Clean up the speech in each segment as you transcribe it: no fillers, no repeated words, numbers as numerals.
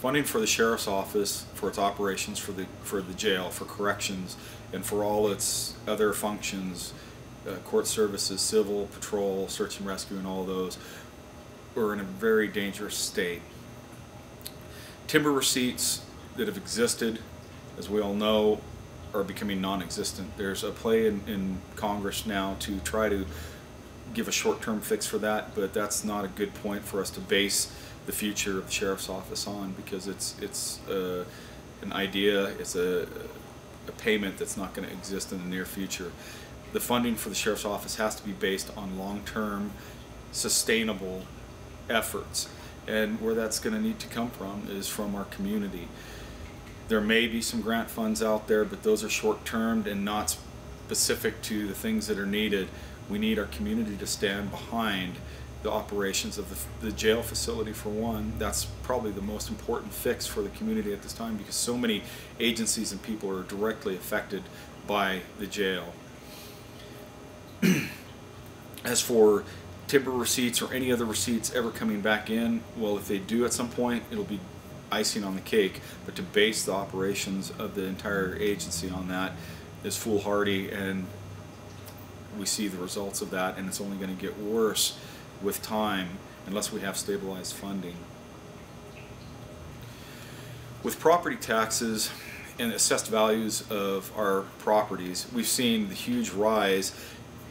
Funding for the Sheriff's Office, for its operations, for the jail, for corrections, and for all its other functions, court services, civil, patrol, search and rescue, and all those, we're in a very dangerous state. Timber receipts that have existed, as we all know, are becoming non-existent. There's a play in Congress now to try to give a short-term fix for that, but that's not a good point for us to base the future of the Sheriff's Office on, because it's an idea, it's a payment that's not going to exist in the near future. The funding for the Sheriff's Office has to be based on long-term, sustainable efforts, and where that's going to need to come from is from our community. There may be some grant funds out there, but those are short-term and not specific to the things that are needed. We need our community to stand behind the operations of the jail facility, for one. That's probably the most important fix for the community at this time, because so many agencies and people are directly affected by the jail. As for timber receipts or any other receipts ever coming back in, well, if they do at some point, it'll be icing on the cake, but to base the operations of the entire agency on that is foolhardy, and we see the results of that, and it's only going to get worse with time unless we have stabilized funding. With property taxes and assessed values of our properties, we've seen the huge rise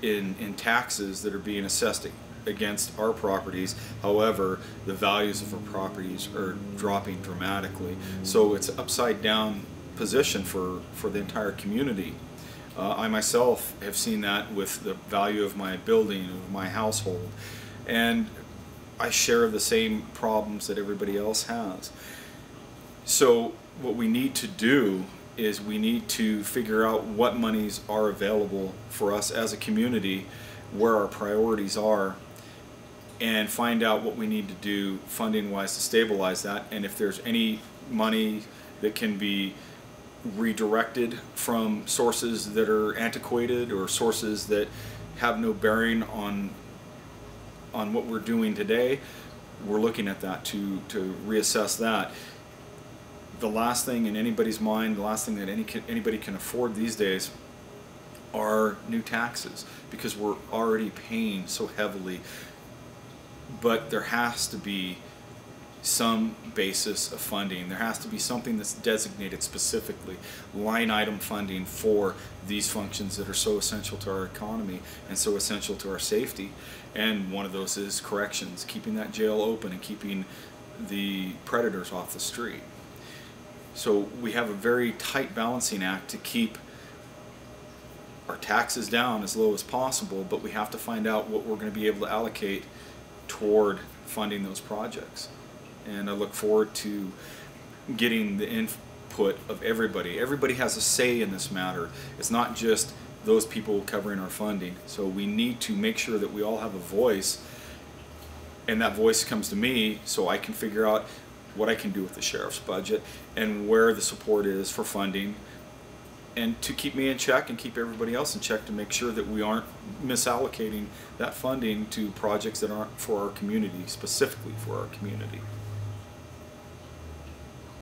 in taxes that are being assessed against our properties. However, the values of our properties are dropping dramatically. So it's an upside down position for the entire community. I myself have seen that with the value of my building, of my household, and I share the same problems that everybody else has. So what we need to do is we need to figure out what monies are available for us as a community, where our priorities are, and find out what we need to do funding wise to stabilize that, and if there's any money that can be redirected from sources that are antiquated or sources that have no bearing on what we're doing today. We're looking at that to reassess that. The last thing in anybody's mind, the last thing that anybody can afford these days are new taxes, because we're already paying so heavily. But there has to be some basis of funding. There has to be something that's designated specifically, line item funding for these functions that are so essential to our economy and so essential to our safety. And one of those is corrections, keeping that jail open and keeping the predators off the street. So we have a very tight balancing act to keep our taxes down as low as possible, but we have to find out what we're going to be able to allocate toward funding those projects. And I look forward to getting the input of everybody. Everybody has a say in this matter. It's not just those people covering our funding. So we need to make sure that we all have a voice, and that voice comes to me so I can figure out what I can do with the sheriff's budget and where the support is for funding, and to keep me in check and keep everybody else in check to make sure that we aren't misallocating that funding to projects that aren't for our community, specifically for our community.